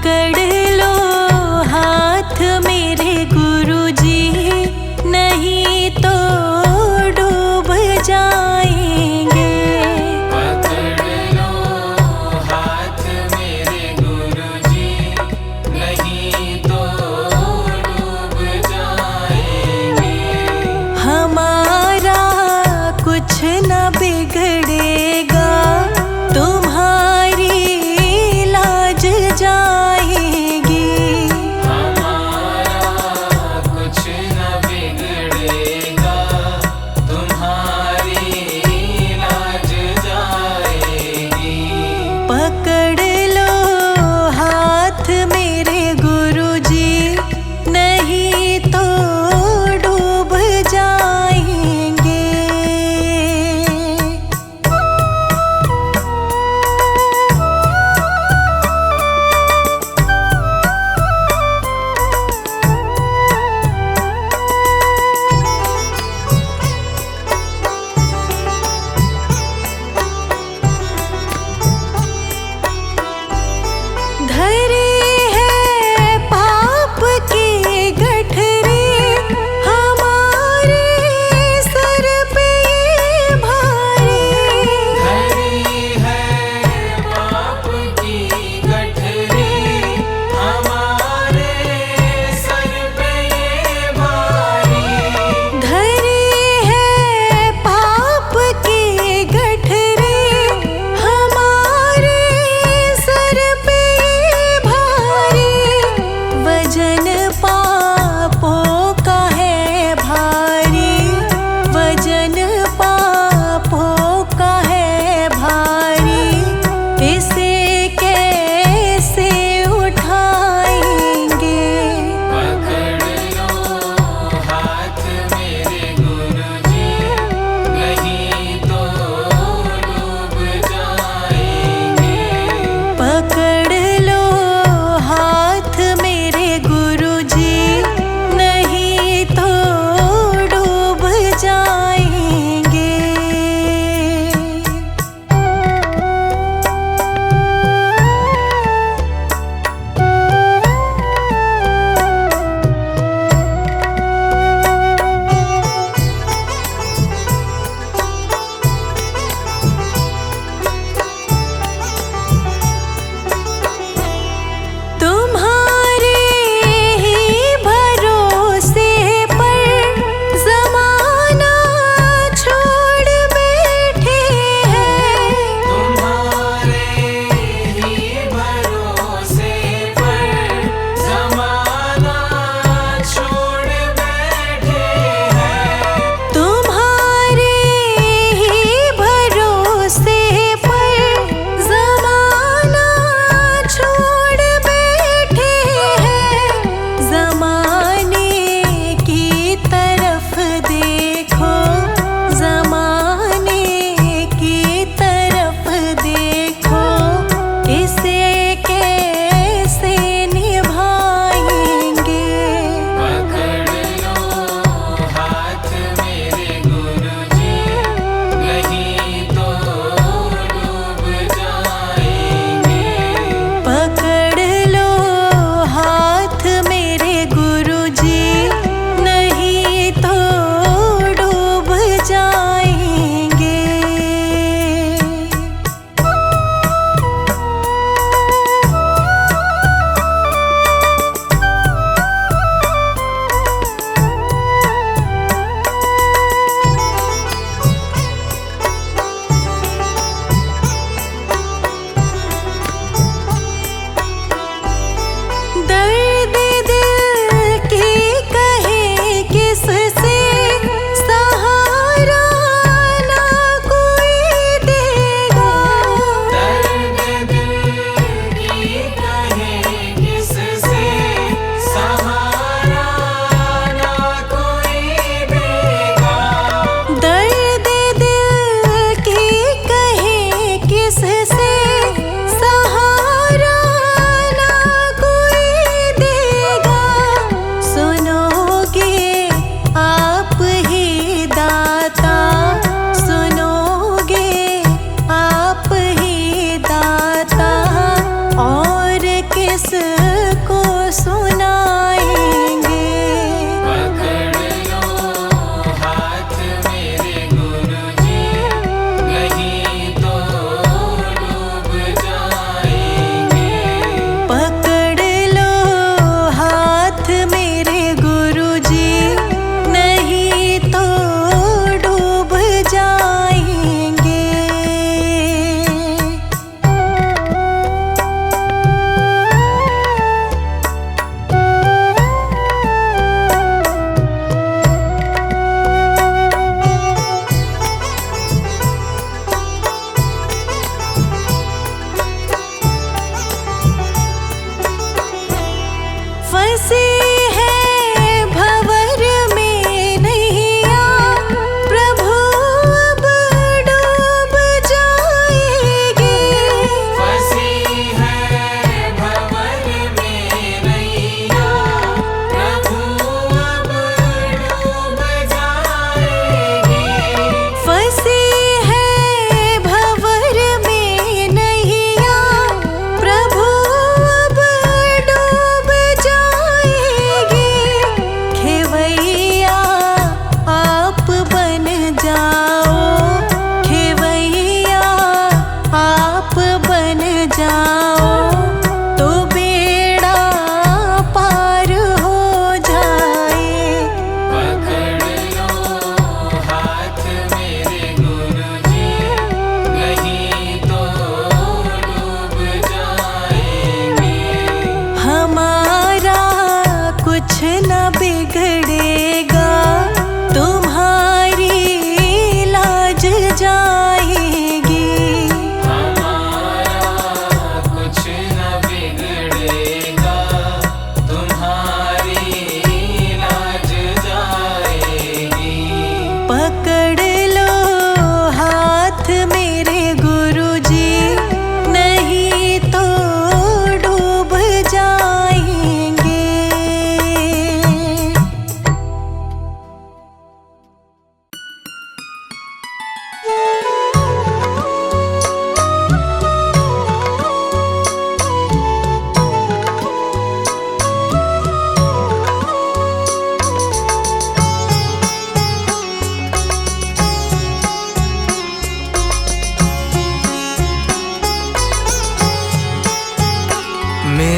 पकड़ लो हाथ मेरे गुरुजी, नहीं तो डूब जाएंगे। पकड़ लो हाथ मेरे गुरुजी, नहीं तो डूब जाएंगे। हमारा कुछ न बिगड़ेगा, तुम्हारी लाज जाएगी।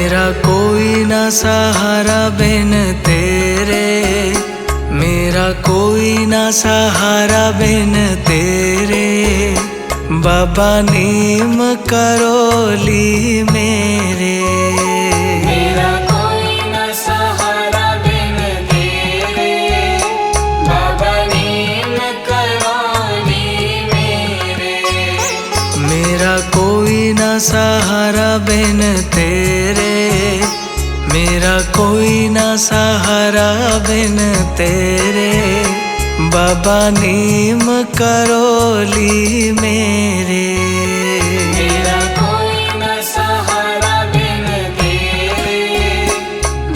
मेरा कोई ना सहारा बिन तेरे, मेरा कोई ना सहारा बिन तेरे। बाबा नीम करोली मेरे। मेरा कोई न सहारा बिन तेरे, बाबा नीम करोली मेरे। मेरा कोई ना सहारा बिन तेरे, मेरा कोई ना सहारा बिन तेरे। बाबा नीम करोली मेरे। मेरा कोई न सहारा बिन तेरे,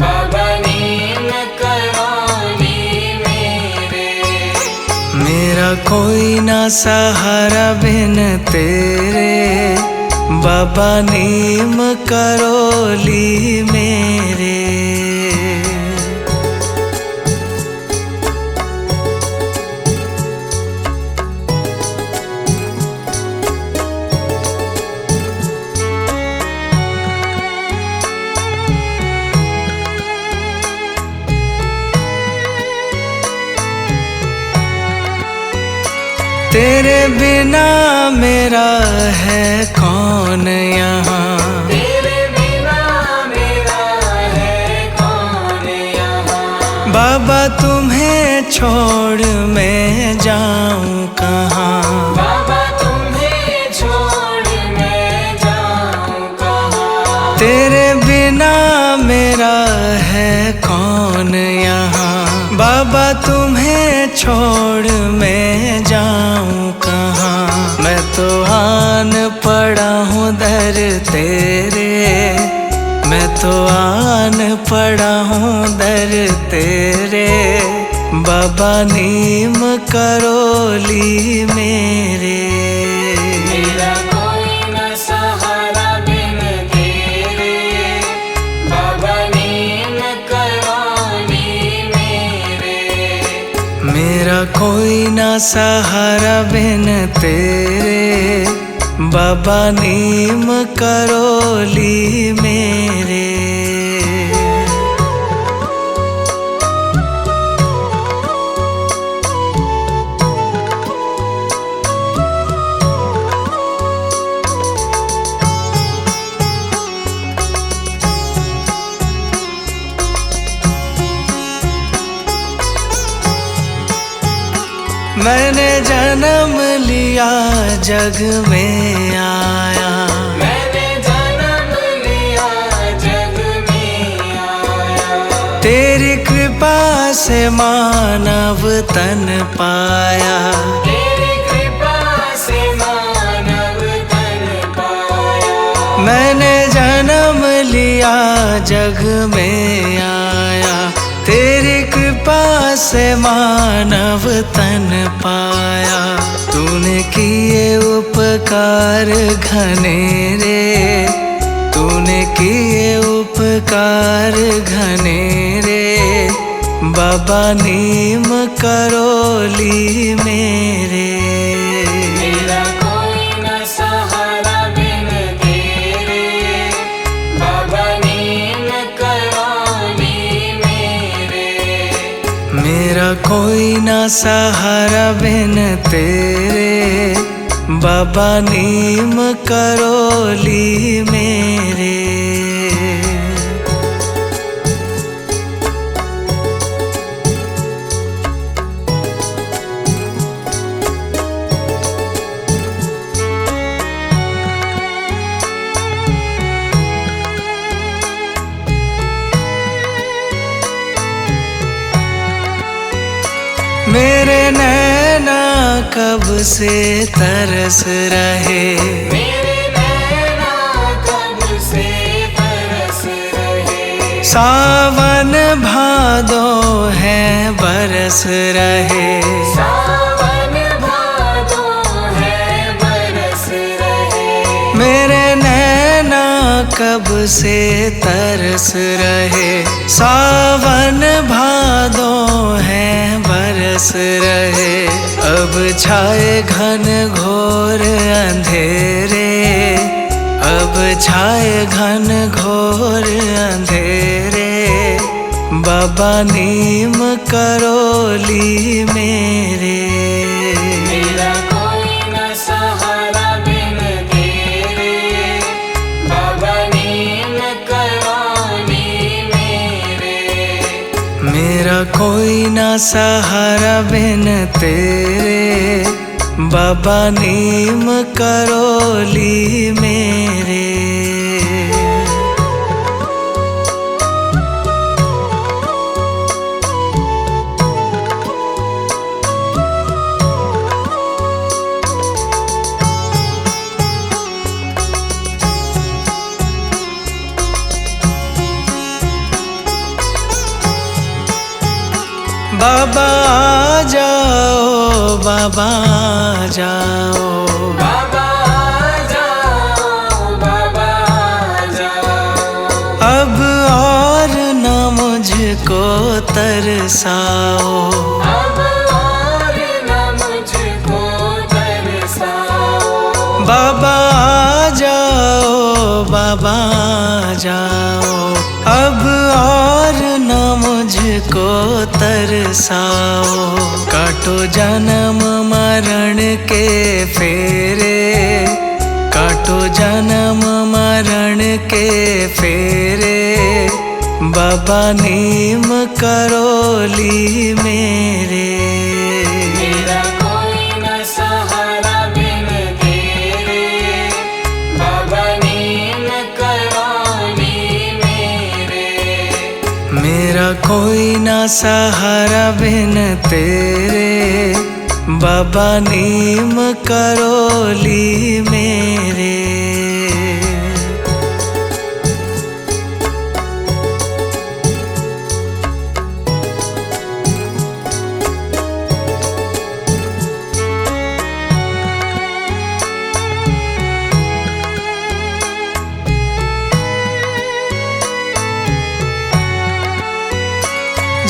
बाबा नीम करोली मेरे। मेरा कोई ना सहारा बिन तेरे, बाबा नीम करोली मेरे। तेरे बिना मेरा है कौन यहाँ, तेरे बिना मेरा है कौन यहाँ। बाबा तुम्हें छोड़ मैं जाऊँ कहाँ। बाबा तुम्हें छोड़ मैं जाऊँ कहाँ। तेरे बिना मेरा है कौन यहाँ, बाबा तुम्हें छोड़ मैं जाऊँ कहाँ। मैं तो आन पड़ा हूँ दर तेरे, मैं तो आन पड़ा हूँ दर तेरे। बाबा नीम करोली मेरे। मेरा कोई न सहारा बिन तेरे, बाबा नीम करोली मेरे। मेरा कोई ना सहारा बिन तेरे, बाबा नीम करोली मेरे। मैंने जन्म लिया जग में आया, मैंने जन्म लिया जग में आया। तेरी कृपा से मानव तन पाया। तेरी कृपा से मानव तन पाया। मैंने जन्म लिया जग में आया, तेरी कृपा से मानव तन पाया। तूने किए उपकार घनेरे, तूने किए उपकार घनेरे। बाबा नीम करोली मेरे। मेरा कोई न सहारा बिन तेरे, बाबा नीम करोली मेरे। मेरा कोई ना सहारा बिन तेरे, बाबा नीम करोली मेरे। मेरे नैना कब से तरस रहे, मेरे नैना कब से तरस रहे। सावन भादो है बरस रहे। सावन भादो है बरस रहे। मेरे नैना कब से तरस रहे, सावन भादो है बरस रहे। अब छाए घन घोर अंधेरे, अब छाए घन घोर घोर अंधेरे, बाबा नीम करोली मेरे। मेरा कोई न सहारा बिन तेरे, बाबा नीम करोली मेरे। मेरा कोई ना सहारा बिन तेरे, बाबा नीम करोली मेरे। बाबा आ जाओ, बाबा आ जाओ, बाबा आ जाओ, बाबा आ जाओ। अब और न मुझको तरसाओ। अब और न मुझको तरसाओ। बाबा आ जाओ, बाबा आ जाओ, अब और न मुझको तरसाओ। काटो जन्म मरण के फेरे, काटो जन्म मरण के फेरे, बाबा नीम करोली मेरे। मेरा कोई न सहारा बिन तेरे, बाबा नीम करोली मेरे। मेरा कोई ना सहारा बिन तेरे, बाबा नीम करोली मेरे।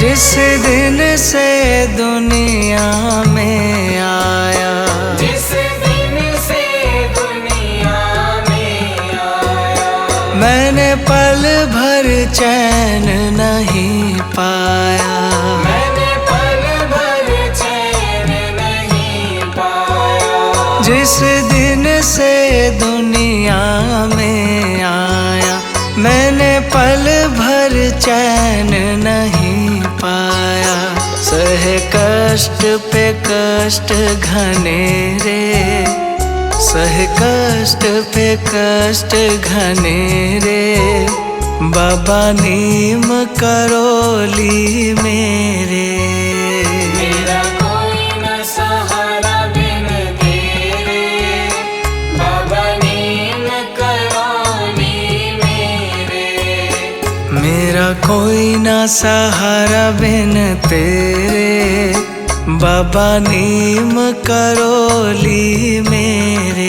जिस दिन से दुनिया में आया, जिस दिन से दुनिया में आया, मैंने पल भर चैन नहीं पाया। मैंने पल भर चैन नहीं पाया। जिस दिन से दुनिया में आया, मैंने पल भर चैन नहीं पाया। सहे कष्ट पे कष्ट घनेरे, सहे कष्ट पे कष्ट घनेरे, बाबा नीम करोली मेरे। मेरा कोई न सहारा बिन तेरे, बाबा नीम करोली मेरे। मेरा कोई ना सहारा बिन तेरे, बाबा नीम करोली मेरे।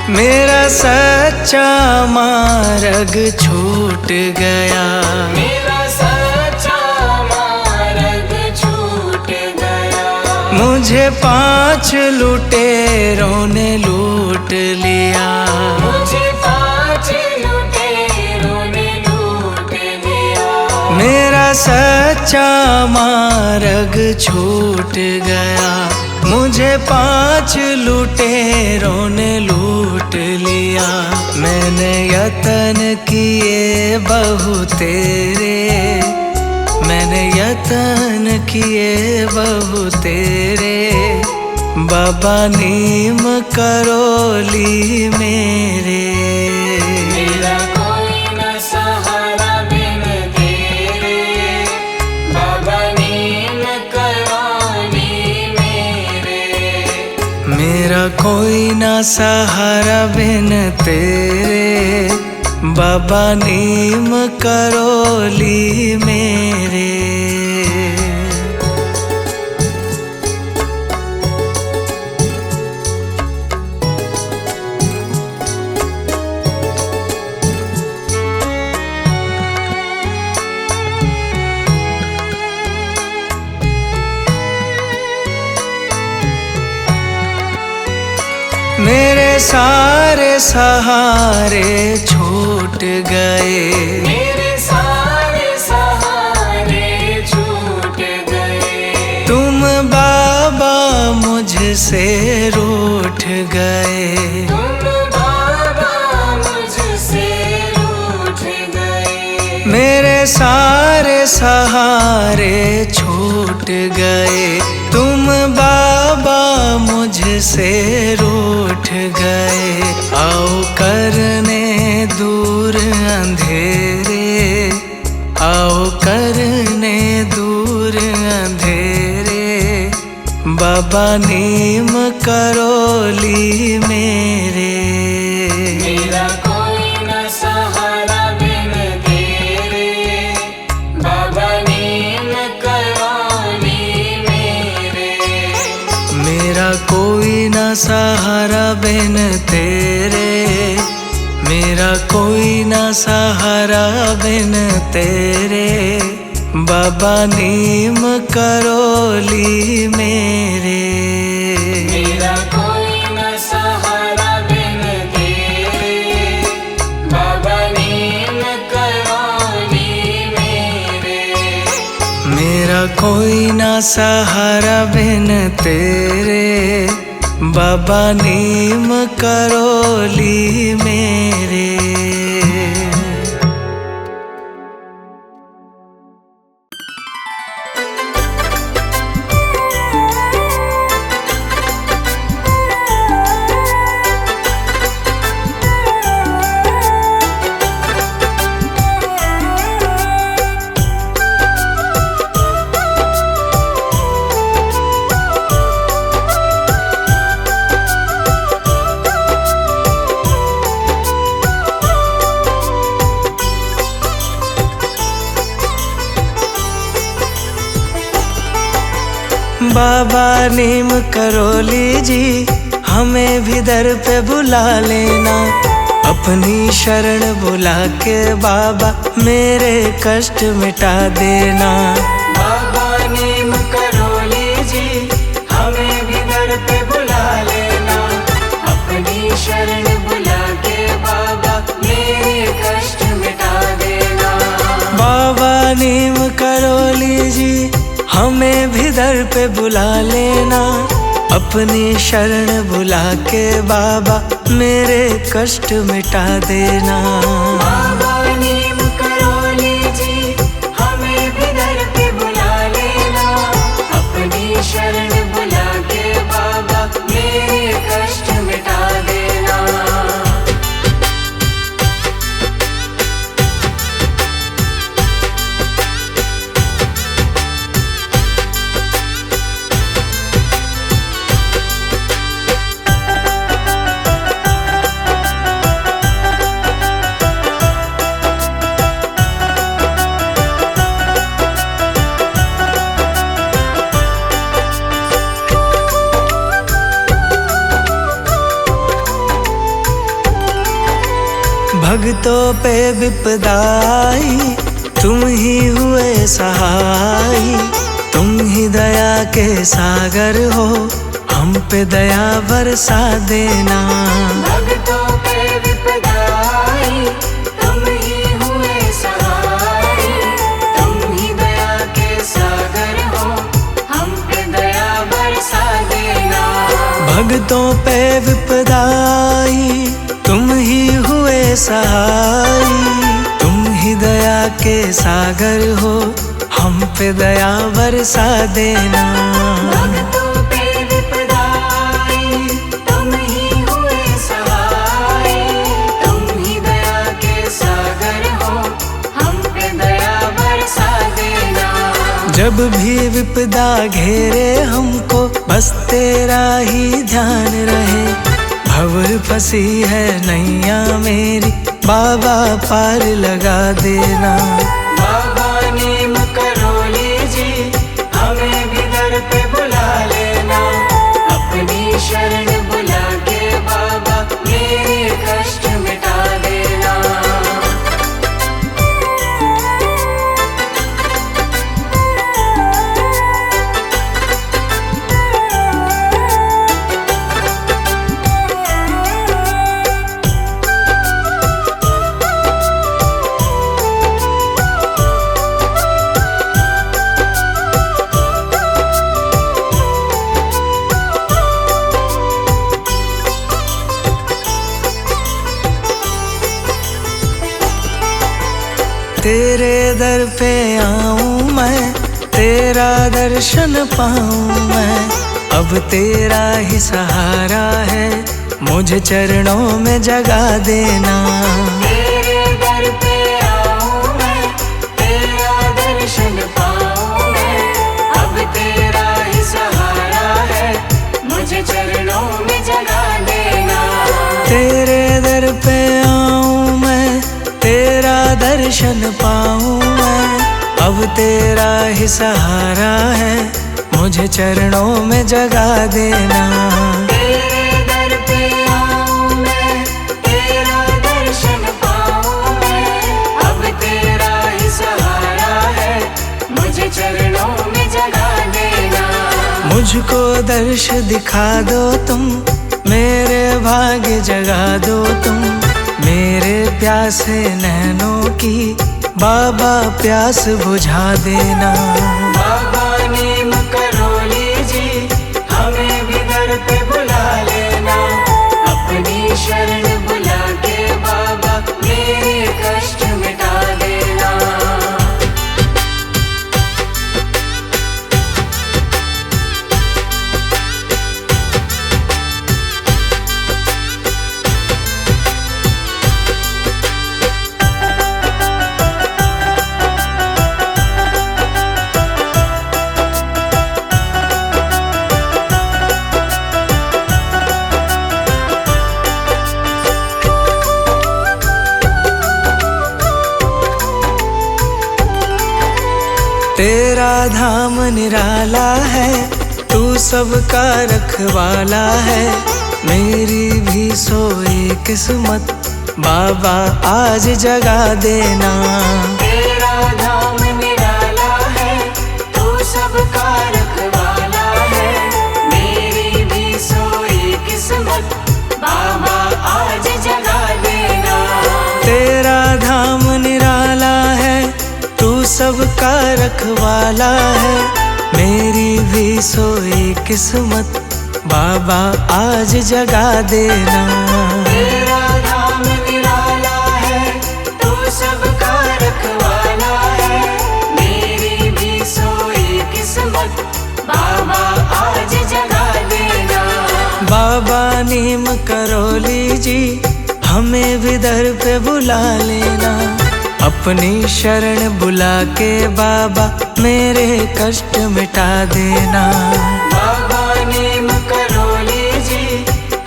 मेरा सच्चा मार्ग छूट गया, मेरा सच्चा मार्ग छूट गया। मुझे 5 लुटेरों ने लूट लिया। मुझे 5 लुटेरों ने लूट लिया। मेरा सच्चा मार्ग छूट गया, मुझे 5 लुटेरों ने लूट लिया। मैंने यतन किए बहु तेरे, मैंने यतन किए बहु तेरे, बाबा नीम करोली मेरे। मेरा कोई न सहारा बिन तेरे, बाबा नीम करोली मेरे। मेरा कोई ना सहारा बिन तेरे, बाबा नीम करोली मेरे। मेरे सारे सहारे छूट गए, मेरे सारे सहारे छूट गए। तुम बाबा मुझसे रूठ गए, तुम बाबा मुझसे रूठ गए। मेरे सारे सहारे छूट गए, तुम बाबा मुझसे रूठ गए। आओ करने दूर अंधेरे, आओ करने दूर अंधेरे, बाबा नीम करोली मेरे। मेरा कोई न सहारा बिन तेरे, बाबा नीम करोली मेरे। मेरा कोई ना सहारा बिन तेरे, मेरा कोई ना सहारा बिन तेरे, बाबा नीम करोली मेरे। मेरा कोई न सहारा बिन तेरे, बाबा नीम करोली मेरे। मेरा कोई ना सहारा बिन तेरे, बाबा नीम करोली मेरे। बाबा नीम करोली जी, हमें भी दर पे बुला लेना, अपनी शरण बुला के बाबा मेरे कष्ट मिटा देना। बाबा नीम करोली जी, हमें भी दर पे बुला लेना, अपनी शरण बुला के बाबा मेरे कष्ट मिटा देना। बाबा नीम करोली जी, हमें भी दर पे बुला लेना, अपनी शरण बुला के बाबा मेरे कष्ट मिटा देना। बाबा नीम करोली जी, हमें भी दर पे बुला लेना, अपनी शरण बुला के बाबा मेरे कष्ट मिटा देना। भक्तों पे विपदाई तुम ही हुए सहाय, तुम ही दया के सागर हो, हम पे दया बरसा देना। भक्तों पे विपदाई तुम ही हुए सहाय, तुम ही दया के सागर हो, हम पे दया बरसा देना। भक्तों पे विपदाई तुम ही हुए सहाय, तुम ही दया के सागर हो, हम पे दया बरसा देना। भक्तों पे विपदाई तुम ही हुए सहाय, तुम ही दया के सागर हो, हम पे दया बरसा देना। जब भी विपदा घेरे हमको, बस तेरा ही ध्यान रहे, भंवर फंसी है नैया मेरी, बाबा पार लगा देना। बाबा नीम करोली जी, हमें भी दर पे बुला लेना, अपनी शरण बुला के बाबा मेरे कष्ट मिटा देना। दर पे आऊं मैं, तेरा दर्शन पाऊं मैं। अब तेरा ही सहारा है, मुझे चरणों में जगा देना। तेरे दर पे आऊं मैं, तेरा दर्शन पाऊं मैं। अब तेरा ही सहारा है, मुझे चरणों में जगा देना। तेरे दर पे आऊं मैं, तेरा दर्शन पाऊं मैं। अब तेरा ही सहारा है, मुझे चरणों में जगा देना। तेरे दर पे आऊं मैं, तेरा दर्शन पाऊं मैं। अब तेरा ही सहारा है, मुझे चरणों में जगा देना। मुझको दर्श दिखा दो तुम, मेरे भाग्य जगा दो तुम। मेरे प्यासे नैनों की बाबा प्यास बुझा देना। बाबा नीम करोली जी, हमें भी दर पे बुला लेना। अपनी शरण बुला के बाबा मेरे कष्ट मिटा देना। तेरा धाम निराला है, तू सबका रखवाला है। मेरी भी सोई किस्मत बाबा आज जगा देना। तेरा धाम निराला है, तू सबका रखवाला है। मेरी भी सोई किस्मत बाबा आज जगा देना। तेरा धाम निराला है, तू सबका रखवाला है। मेरी भी सोई किस्मत बाबा आज जगा देना। तेरा धाम निराला है, तू सबका रखवाला है। मेरी भी सोई किस्मत बाबा आज जगा देना। बाबा नीम करोली जी, हमें भी दर पे बुला लेना। अपनी शरण बुला के बाबा मेरे कष्ट मिटा देना। बाबा नीम करोली जी,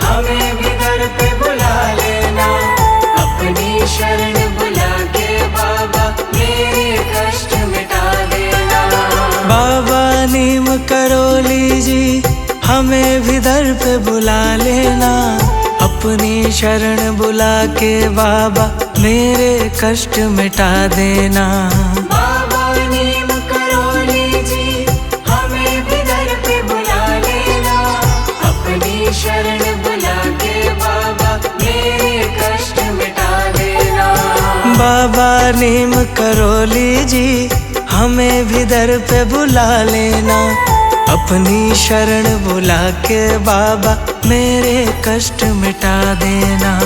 हमें भी दर पे बुला लेना। अपनी शरण बुला के बाबा मेरे कष्ट मिटा देना। बाबा नीम करोली जी, हमें भी दर पे बुला लेना। अपनी शरण बुला के बाबा मेरे कष्ट मिटा देना। बाबा नीम करोली जी, हमें भी दर पे बुला लेना। अपनी शरण बुला के बाबा मेरे कष्ट मिटा देना। बाबा नीम करोली जी, हमें भी दर पे बुला लेना। अपनी शरण बुला के बाबा मेरे कष्ट मिटा देना।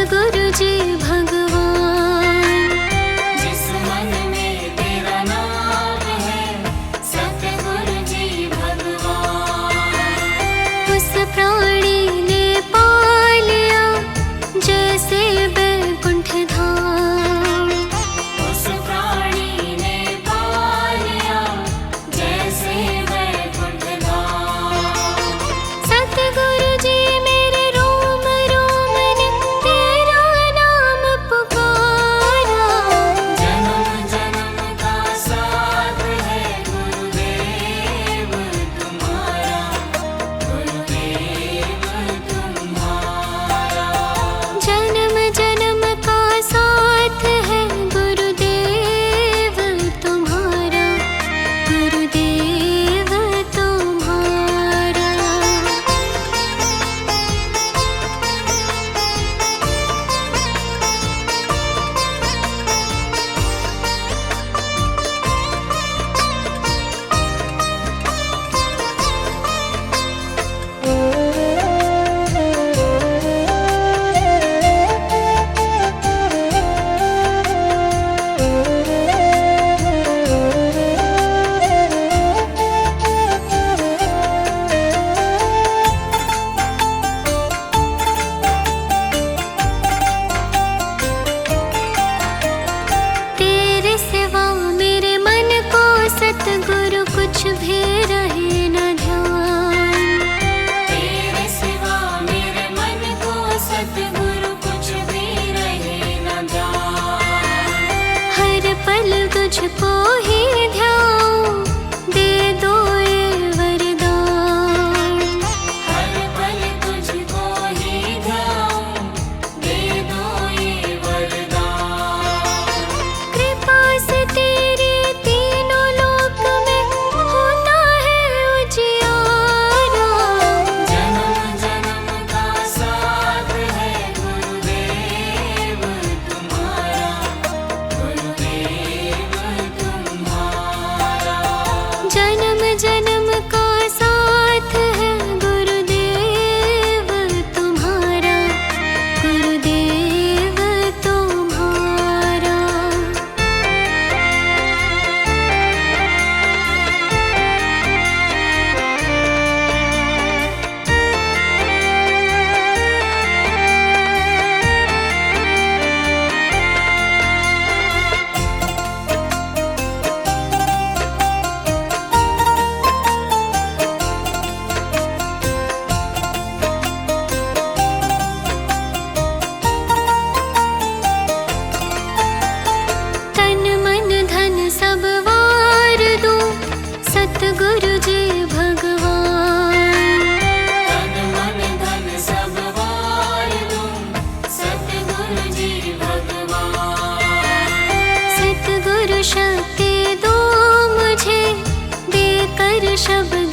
सतगुरु जी भगवान। जिस मन में तेरा नाम है सतगुरु जी भगवान। उस प्राणी ने पा लिया जैसे बैकुंठ धाम। उस प्राणी ने पा लिया जैसे वैकुंठ धाम। सतगुरु जी मेरे रोम रोम ने तेरा नाम पुकारा। जन्म जन्म का साथ है गुरुदेव तुम्हारा, गुरुदेव तुम्हारा। जन्म जन्म का साथ है गुरुदेव तुम्हारा, गुरुदेव तुम्हारा। तेरे सिवा मेरे मन को सतगुरु कुछ भी रहे न ध्यान। तेरे सिवा मेरे मन को सतगुरु कुछ भी रहे न ध्यान। हर पल तुझको ही ध्याऊं, दे दो ये वरदान। हर पल तुझको ही ध्याऊं, दे दो ये वरदान। कृपा से तेरी तीनों लोक में होता है उजियारा। जन्म जन्म का साथ है गुरुदेव तुम्हारा, गुरुदेव तुम्हारा। जन्म जन्म का साथ है गुरुदेव तुम्हारा, गुरुदेव तुम्हारा। तन मन धन सब वार दूं सतगुरु जी भगवान। तन मन धन सब वार दूं सतगुरु जी भगवान। सतगुरु शक्ति दो मुझे, देकर शब्द